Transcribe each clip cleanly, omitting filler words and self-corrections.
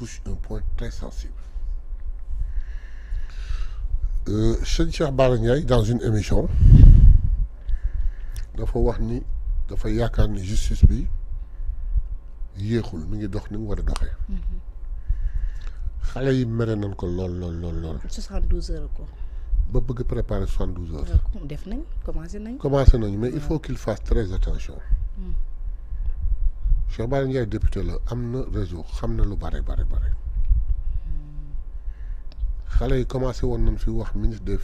touche un point très sensible. Cheikh Bara Ndiaye dans une émission dafa wax ni dafa yaakaar ni justice bi yéexul mi ngi dox ni mu war a doxee. xale yi mere nañ ko lool. 72 heures ko. ba bëgg préparer 72 heures. def nañ commencé nañ mais il faut qu'il fasse très attention. Cheikh Bara Ndiaye député la am na réseau xam na lu bare. xale yi commencé woon nañ fi wax ministre de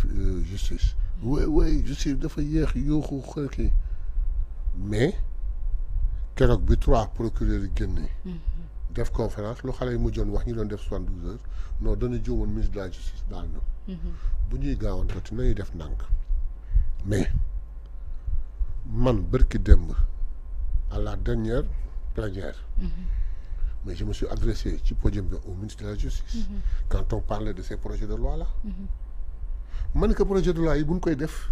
justice. oui justice dafa yéex yooxu xëy mais keroog bi 3 procureurs yi génnee. def conférence lu xale yi mujjoon wax ñu doon def 72 heures non dana juumoon ministre de la justice baal na. bu ñuy gaawantati nañuy def ndànk mais man bërki démb à la dernière plénière. Mais je me suis adressé ci podium bi au ministre de la justice. Quand on parlait de ces projets de loi là. man que projet de loi yi bu ñu koy def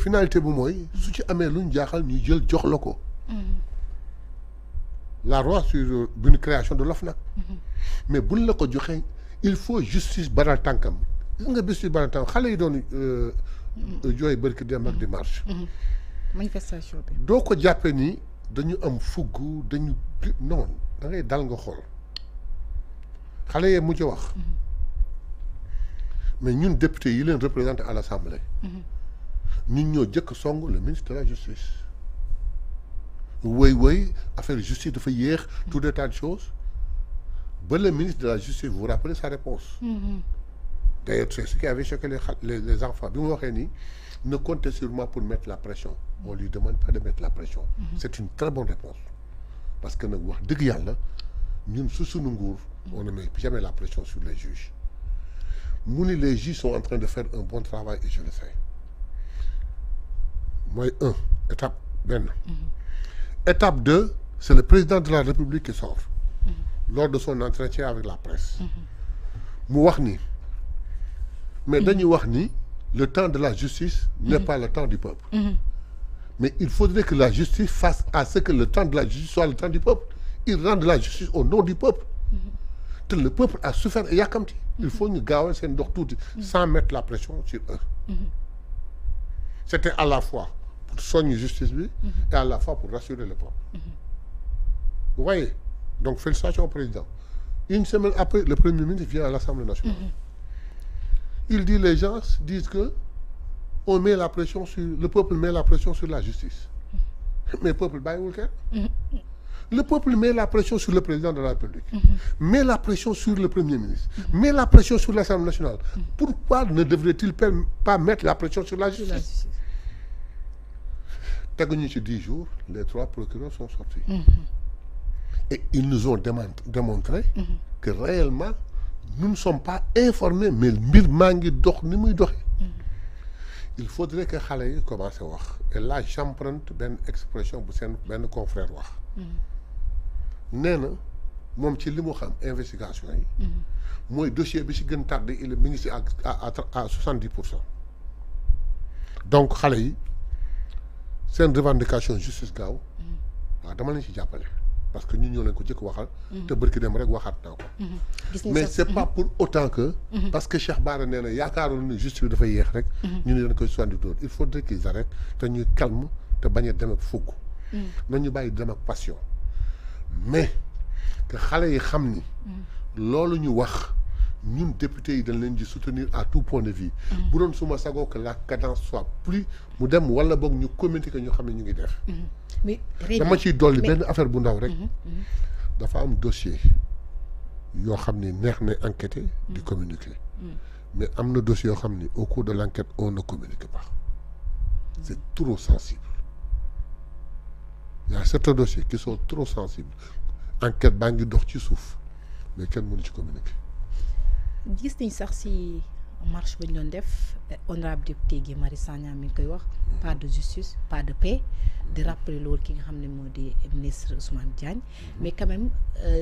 finalité bu mooy su ci amee lu ñu jaaxal ñu jël jox la ko. la loi sur une création de l'OFNAC. mais buñ la ko joxee il faut justice baral tànkam gis nga justice baral tànkam xale yi doon jooy bërki dem ak di marche. manifestation bi. doo ko jàppee ni dañu am fugg dañu non da ngay dal nga xool xale yee mujj wax. mais ñun député yi leen représenté à l'Assemblée. ñun ñoo jëkk song le ministre de la justice. woy affaire justice dafa yéex. tout des tas de choses ba le ministre de la justice vous rappelez sa réponse. D'ailleurs c'est ce qui avait choqué les enfants bi mu waxee ni ne comptez sur moi pour mettre la pression. On lui demande pas de mettre la pression. C'est une très bonne réponse parce que nag wax dëgg yàlla ñun su sunu nguur on ne met jamais la pression sur les juges. mu ni les juges sont en train de faire un bon travail et je le sais mooy étape benn. Étape 2 c'est le président de la République qui sort. lors de son entretien avec la presse. mu wax ni mais dañuy wax ni le temps de la justice n'est pas le temps du peuple. mais il faudrait que la justice fasse à ce que le temps de la justice soit le temps du peuple. Il rend la justice au nom du peuple. te le peuple a souffert et yàkkamti. il faut ñu gaawal seen dox tuuti sans mettre la pression sur eux. C'était à la fois pour soigner justice bi et à la fois pour rassurer le peuple. Vous voyez donc félicitations au président. Une semaine après le premier ministre vient à l'Assemblée nationale. Il dit les gens disent que on met la pression sur le peuple met la pression sur la justice. mais peuple bàyyiwul kenn. Le peuple met la pression sur le président de la République. Met la pression sur le premier ministre. Met la pression sur l'Assemblée nationale. Pourquoi ne devrait-il pas mettre la pression sur la justice? Teguñu ci 10 jours les 3 procureurs sont sortis. Et ils nous ont démontré que réellement nous ne sommes pas informés mais mbir maa ngi dox ni muy doxee. Il faudrait que xale yi commencé wax et là j'emprunte benn expression bu seen benn confrère wax. nee na moom ci li mu xam investigation yi. mooy dossier bi ci gën tardé il mi ngi ci à 70%. donc xale yi seen revendication justice gaaw. waaw dama leen ci jàppale. parce que ñun ñoo leen ko jëkk waxal. te bërki dem rek waxaat naa ko. mais c'est pas pour autant que. parce que Cheikh Bara nee na yaakaaroon ni justice bi dafa yéex rek. ñu ne leen koy 72 heures il faudrait qu'ils arrêtent te ñuy calme te bañ a dem ak fukk. nañu bàyyi dem ak passion. mais que xale yi xam ni. loolu ñu wax ñun député yi dañ leen di soutenir à tout point de vue. bu doon suma sagoo que la cadence soit plus mu dem wala boog ñu communiquer ñu xam ne ñu ngi def. mais dama ciy dolli benn affaire bu ndaw rek. dafa am dossier yoo xam ni neex na enquêter di communiquer. mais am na dossier yoo xam ni au cours de l'enquête on ne communique pas. c'est trop sensible. Il y a certains dossiers qui sont trop sensibles enquête baa ngi dox ci suuf mais kenn mënu ci communiquer. gis nañ sax si marche ba ñu doon def honorable député Guy Marius Sagna mi ngi koy wax pas de justice pas de paix di rappeler loolu ki nga xam ne moo di ministre Ousmane Diagne mais quand même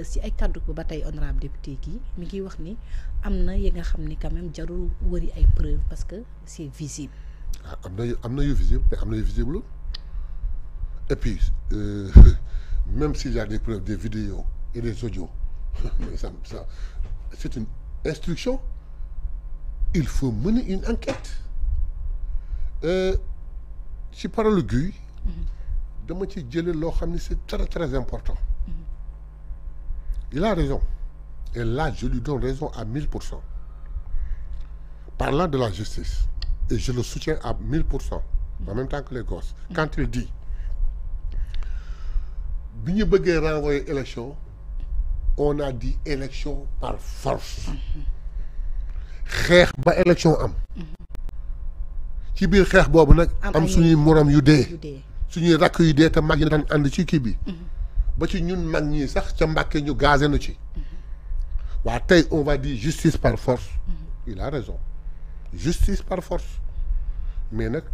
si ay kàddu ba tey honorable député gi mi ngi wax ni am na yi nga xam ni quand même jarul wëri ay preuves parce que c'est visible. ah am na yu visible mais am na yu visible et puis même s'il y a des preuves des vidéos et des audios mais ça c'est une instruction. Il faut mener une enquête. ci parole Guy dama ci jële loo xam ne c'est très très important. Il a raison et là je lui donne raison à 1000%. Parlant de la justice et je le soutiens à 1000% en même temps que les gosses quand il dit bi ñu bëggee renvoyer élection on a dit élection par force xeex ba élection am ci biir xeex boobu nag am suñuy morom yu dee suñuy rakk yu dee te mag yi daan ànd ci kii bi ba ci ñun mag ñi sax ca Mbàkke ñu gazé nu ci waa tey on va dire justice par force il a raison justice par force mais nag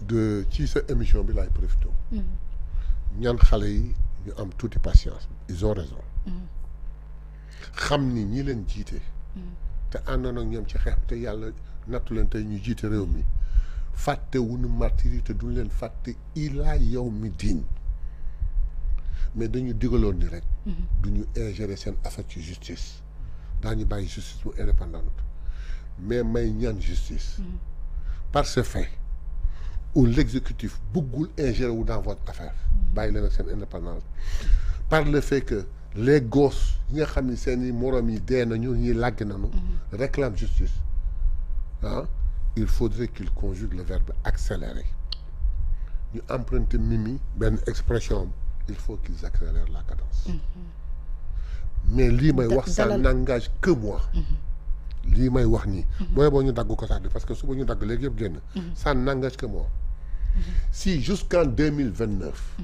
de ci sa émission bi laay profité ñaan xale yi ñu am tuuti patience ils ont raison xam ni ñi leen jiite te àndoon ak ñoom ci xeex te yàlla nattu leen tey ñu jiite réew mi fàtte wuñu martyr te duñ leen fàtte ilaa yow mi diin mais dañu digaloon ni rek duñu ingérer seen affaire ci justice daañu bàyyi justice bu indépendante mais may ñaan justice par ce fait où l'exécutif bëggul ingérer wu dans votre affaire bàyyi leen ak seen indépendance par le fait que les gosses yi nga xam ni seen i morom yi dee nañu ñi làgg nañu réclament justice il faudrait qu'il conjugue le verbe accélérer ñu emprunter Mimi benn expression il faut qu'ils accélèrent la cadence mais lii may wax ça n'engage que moi lii may wax nii mooy boo ñu dagg ko sax parce que suba ñu dagg léegi yëpp génn ça n'engage que moi si jusqu'en 2029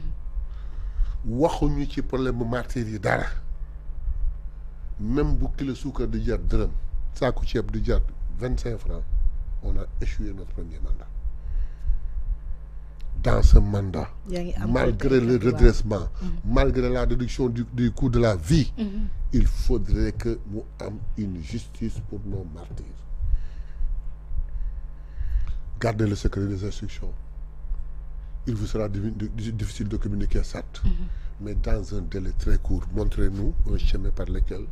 waxuñu ci problème bu martyr yi dara même bu kilo suukar di jar dërëm saaku ceeb di jar 25 francs on a échoué notre premier mandat dans ce mandat malgré le redressement malgré la réduction du coût de la vie il faudrait que mu am une justice pour nos martyrs. Gardez le secret des instructions. Il vous sera difficile de communiquer, certes, mais dans un délai très court, montrez-nous un chemin par lequel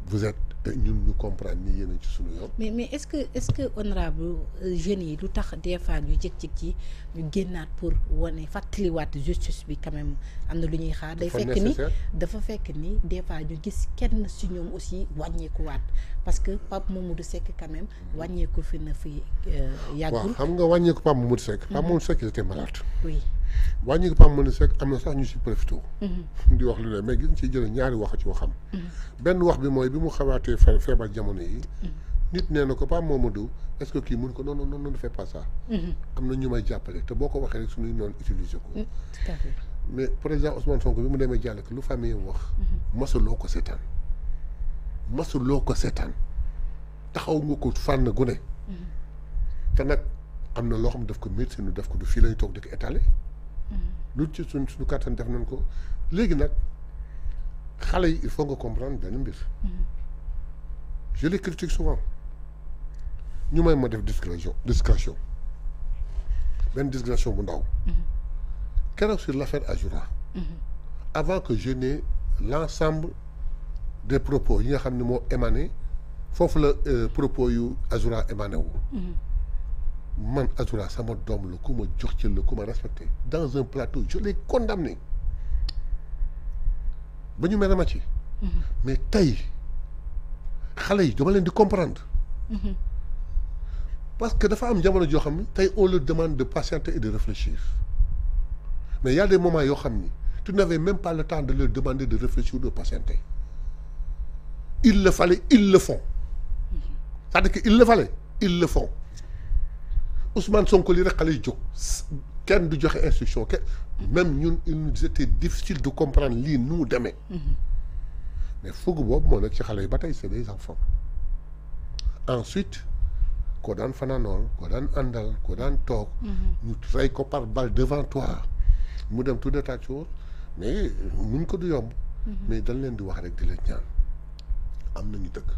vous êtes ñun ñu comprendre ni yéen ci sunu yoon. mais est-ce que honorable jeunes yi lu tax des fois ñu jëkk ci ñu génnaat pour wane fàttaliwaat justice bi quand même am na lu ñuy xaar. day fekk ni dafa fekk ni des fois ñu gis kenn si ñoom aussi wàññeekuwaat parce que Pape Mamadou Seck quand même wàññeeku fi na fi yàggul. waaw xam nga wàññeeku Pape Mamadou Seck. Pape Mamadou Seck il était malade. oui wàññeeku Pape Mamadou Seck am na sax ñu si profité. di wax lu ne mais gis nga ciy jëlee ñaari wax ci waxam. benn wax bi mooy bi mu xawaatee feebar jamono yi nit nee na ko Pape Mamadou est-ce que kii mun ko non ne fait pas ça. am na ñu may jàppale te boo ko waxee rek suñuy noonu utiliser ko. tout à fait mais président Ousmane Sonko bi mu demee jàll ko lu famille wax. masuloo ko seetaan taxaw nga ko fànn gu ne. te nag am na loo xam daf ko médecine def ko du fii lañu toog di ko étaler. lu ci suñu kàttan def nañ ko léegi nag xale yi il faut nga comprendre benn mbir. je les critique souvent ñu may ma def discrétion benn discrétion bu ndaw. keroog sur l'affaire Azoura. avant que je n'ai l'ensemble des propos yi nga xam ne moo émané foofu la propos yu Azoura émané wu. man Azoura sama doom la ku ma jox ci la ku ma respecté dans un plateau je l'ai condamné ba ñu mere ma ci. mais tey xale yi dama leen di comprendre. parce que dafa am jamono joo xam ni tey on leur demande de patienter et de réfléchir mais il y a des moments yoo xam ni tu n'avais même pas le temps de leur demander de réfléchir ou de patienter. Il le fallait, ils le font. C'est-à-dire qu'il le fallait, ils le font. Ousmane Sonko li rek xale yi jóg kenn du joxe instruction même ñun il nous était difficile de comprendre lii nu mu demee. mais foogu boobu moo nekk ci xale yi ba tey c'est des enfants. ensuite koo daan fanaanool koo daan àndal koo daan toog. ñu rey ko par balle devant toi. mu dem tout de tas de choses mais muñ ko du yomb. mais dañ leen di wax rek di leen ñaan am nañu dëgg.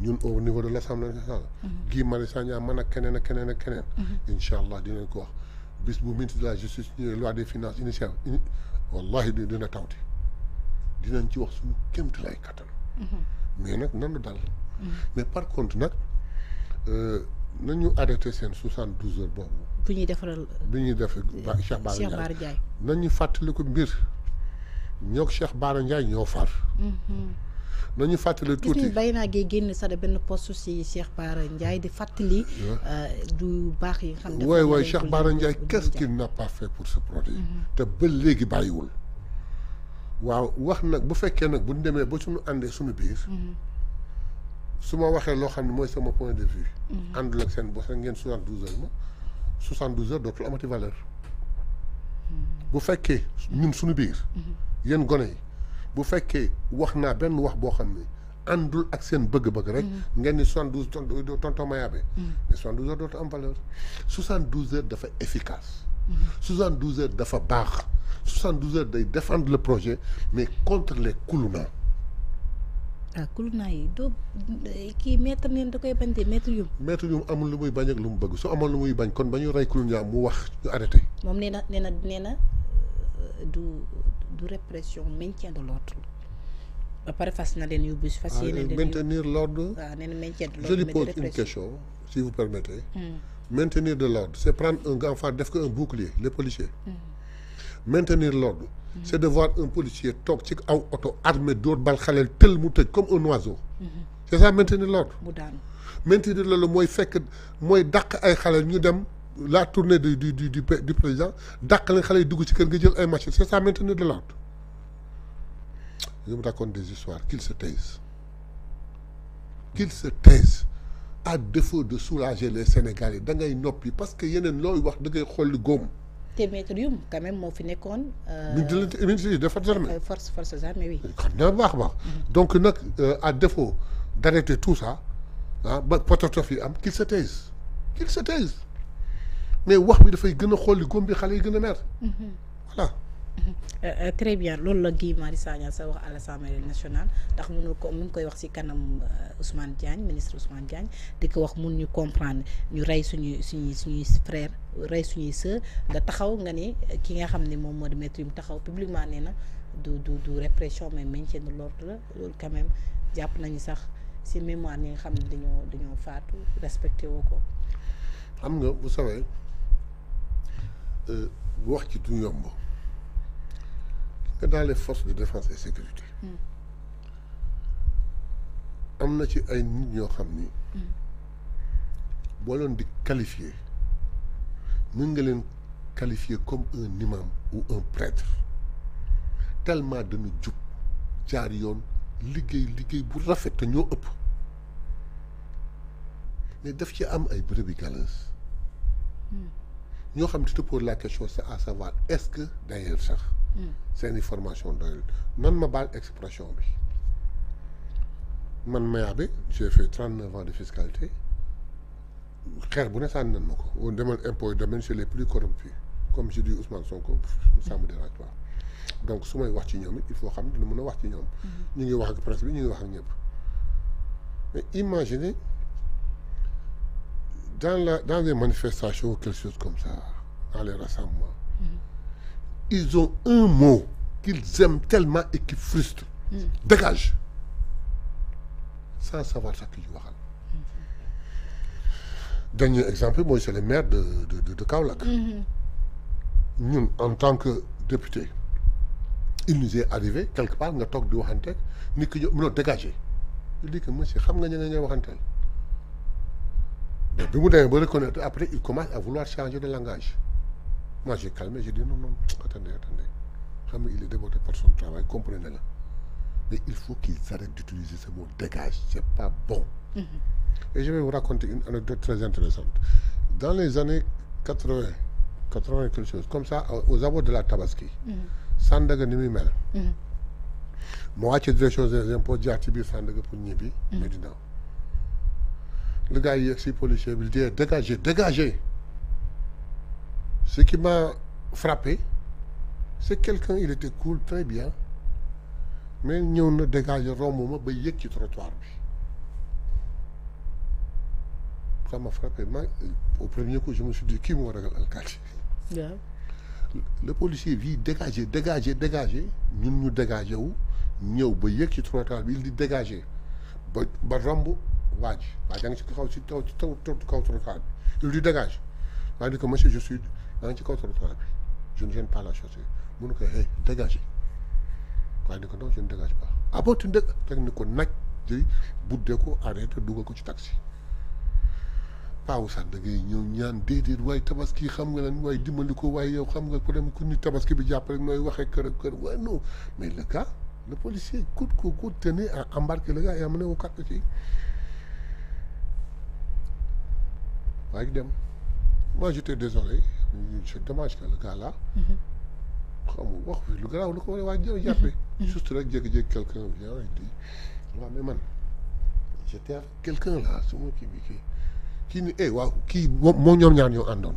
ñun au niveau de l'Assemblée nationale. Guy Marius Sagna man ak keneen ak keneen ak keneen. incha allah dinañ ko wax bis bu ministre de la justice loi des finances initiale wallahi dina tawti dinañ ci wax suñu kéemtalaay kattan. mais nag nanu dal. mais par contre nag nañu arrêté seen 72 heures boobu. bu ñuy defaral. bi ñuy def Cheikh Bara Ndiaye nañu fàttali ko mbir ñoo Cheikh Bara Ndiaye ñoo far. nañu fàttali tuuti gis nañ bay naa gee génn sax benn poste si Cheikh Bara Ndiaye di fàttali. du baax yi nga xam ne. waay Cheikh Bara Ndiaye qu'est-ce qu'il n'a pas fait pour ce projet. te ba léegi bàyyiwul. waaw wax nag bu fekkee nag bu ñu demee ba suñu àndee suñu biir. su ma waxee loo xam ne mooy sama point de vue. àndul ak seen bos ngeen 72 heures ma 72 heures dootul amati valeur. bu fekkee ñun suñu biir. yéen gone yi bu fekkee wax naa benn wax boo xam ne àndul ak seen bëgg-bëgg rek. ngeen ni 72 tonton Mayabé. mais 72 heures dootul am valeur. 72 heures dafa efficace. 72 heures dafa baax. 72 heures day défendre le projet mais contre les kuluna. kuluna yi doo kii maître neen da koy bañ de maître yum. maître yum amul lu muy bañ ak lu mu bëgg su amoon lu muy bañ kon ba ñu rey kuluna mu wax ñu arrêté. moom nee na du répression maintien de l'ordre ba pare fas na leen yóbbu fas yéene maintenir l'ordre. waaw nee na maintien de l'ordre. je lui pose une question si vous permettez. maintenir de l'ordre c'est prendre un enfant def ko un bouclier les policiers. maintenir l'ordre c'est de voir un policier toog ci aw oto armé dóor bal xaleel tël mu tëj comme un oiseau. c'est ça maintenir l'ordre. mu daanu maintenir loolu mooy fekk mooy dàq ay xaleel ñu dem la tournée du président dàq leen xale yi dugg ci kër nga jël ay machines c'est ça maintenir de l'ordre. je me raconte des histoires qu'ils se taisent à défaut de soulager les Sénégalais da ngay noppi parce que yeneen looy wax da ngay xolli góom. te maître yum quand même moo fi nekkoon. ministre des forces armées. forces armées oui. xam naa baax a baax. donc nag à défaut d'arrêter tout ça ba pototof yi am qu'il se taise mais wax bi dafay gën a xolli góom bi xale yi gën a mer. voilà. très bien loolu la Guy Marius Sagna sa wax à l'Assemblée nationale ndax mënul ko mu ngi koy wax ci kanam Ousmane Diagne ministre Ousmane Diagne di ko wax mun ñu comprendre ñu rey suñuy frère rey suñuy sœur nga taxaw nga ne ki nga xam ne moom moo di maître yu mu taxaw publiquement nee na du répression mais maintien de l'ordre la loolu quand même jàpp nañu sax ci mémoire ñi nga xam ne dañoo faatu respecté woo ko. xam nga bu sawee wax ci du yomb. dans les forces de défense et sécurité am na ci ay nit ñoo xam ni boo leen di qualifier mën nga leen qualifier comme un imam ou un prêtre tellement dañu jub jaar yoon liggéey bu rafet te ñoo ëpp mais daf ci am ay brebis galeuses ñoo xam ne te pose la question c'est à savoir est-ce que d'ailleurs sax seeni formation doyul nan ma baal expression bi man Mayabé j'ai fait 39 ans de fiscalité xeer bu ne sànni nan ma ko au domaine impôt et domaine c'est les plus corrompus comme je dis Ousmane Sonko ça me dérange pas donc su may wax ci ñoom it il faut xam dina mën a wax ci ñoom ñu ngi wax ak presse bi ñu ngi wax ak ñëpp mais imaginez dans les manifestations ou quelque chose comme ça dans les rassemblements ils ont un mot qu'ils aiment tellement et qui frustre. Dégage. Sans savoir ça qu'ils waxal. Dernier exemple, moi c'est le maire de Kaolack. Ñun en tant que député, il nous est arrivé quelque part nga toog di waxante ni que mënoo dégager. Je dis que monsieur xam nga ña nga ñooy waxanteel. Mais bi mu demee ba reconnaître après il commence à vouloir changer de langage. Moi j'ai calmé, j'ai dit non, attendez. Il est débordé par son travail, comprenez-le. Mais il faut qu'ils arrêtent d'utiliser ce mot dégage, c'est pas bon. Et je vais vous raconter une anecdote très intéressante. Dans les années 80 quelque chose, comme ça, aux abords de la Tabaski, Sandaga ni muy mel. Moo wàcc direction des impôts jaar ci biir Sandaga pour ñibbi Médina. Le gars yi yegg si policier bi dit dégagez. Ce qui m'a frappé, c'est quelqu'un, il était cool, très bien, mais ñëw na dégager romb ma ba yëg ci trottoir bi. Ça m'a frappé. Au premier coup, je me suis dit, qui moo ragal alkaati? Le policier vit dégager, ñun ñu dégager wu ñëw ba yéeg ci trottoir bi il di dégager ba romb waa ji da nga ci kaw ci kaw trottoir bi il di dégage waa di ko monsieur je suis da nga ci kaw trottoir bi je ne gêne pas la chaussée mu ne ko hey dégagez waaye ni ko non je ne dégage pas ah bon tu dégg rek ni ko naj jëy buddee ko arrêté dugal ko ci taxi paawu sax da ngay ñëw ñaan déedéet waaye tabaski xam nga lan waaye dimbali ko waaye yow xam nga problème ku ni tabaski bi jàpp rek nooy waxee kër ak kër waaye non mais le gars le policier coûte que coûte tenait à embarquer le gars et amener au quartier waaye dem moi j'étais désolé c'est dommage que le gars là xam nga wax fi lu garaaw lu ko war a waa jàppee juste rek jékki-jékki quelqu'un vient et dit waaw mais man j'étais avec quelqu'un là su ma kii bi kii ni waaw kii moom ñoom ñaar ñoo àndoon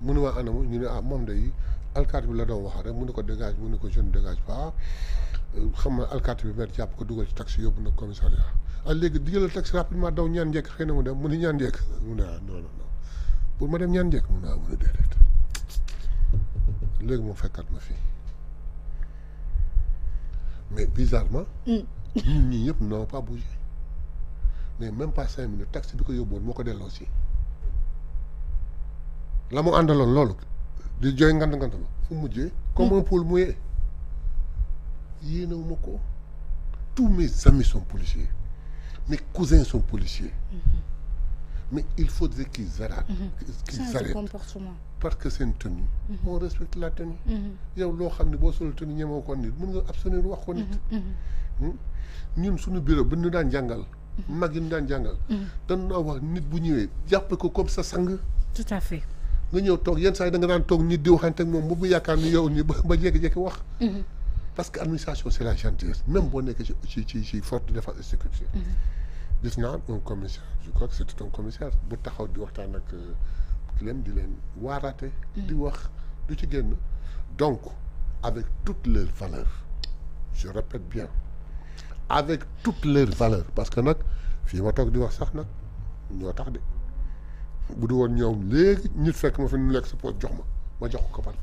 mu ne waa anamu ñu ne moom day alkaati bi la doon wax rek mu ne ko dégage mu ne ko je ne dégage pas xam nga alkaati bi mer jàpp ko dugal ci taxi yóbbu na commissariat léegi di jëlal taxi rapidement daw ñaan njëkk xëy na mu dem mu ne ñaan njëkk mu ne non pour ma dem ñaan njëkk mu ne mu ne déedéet léegi moom fekkat ma fii mais bizarrement ñun ñii ñëpp n'ont pas bougé mais même pas 5 minutes taxi bi ko yóbbuwoon moo ko delloo si la mu àndaloon loolu di jooy ngant la fu mujjee comme un poule mouillé yéenewu ma ko tous mes amis sont policiers mes cousins sont policiers mais il faudrait qu'ils arrêtent qu'ils arrêtent comportement parce que c'est une tenue on respecte la tenue yow loo xam ne boo solo tenue ñemoo ko nit mën nga abstenir wax ko nit ñun suñu bureau bi ñu daan jàngal mag yi ñu daan jàngal dañ naa wax nit bu ñëwee jàppe ko comme sa sang tout à fait nga ñëw toog yenn saa yi da nga daan toog nit di waxante ak moom bu yaakaar ni yow ni ba jékki-jékki wax parce que administration c'est la gentillesse même boo nekkee ci force de défense et sécurité gis naa un commissaire je crois que c'était un commissaire bu taxaw di waxtaan ak leen di leen waaraate di wax du ci génn donc avec toutes leurs valeurs je répète bien avec toutes leurs valeurs parce que nag fii ma toog di wax sax nag ñoo tax de bu du woon ñoom léegi nit fekk ma fi nu lekk sa poos jox ma jox ko par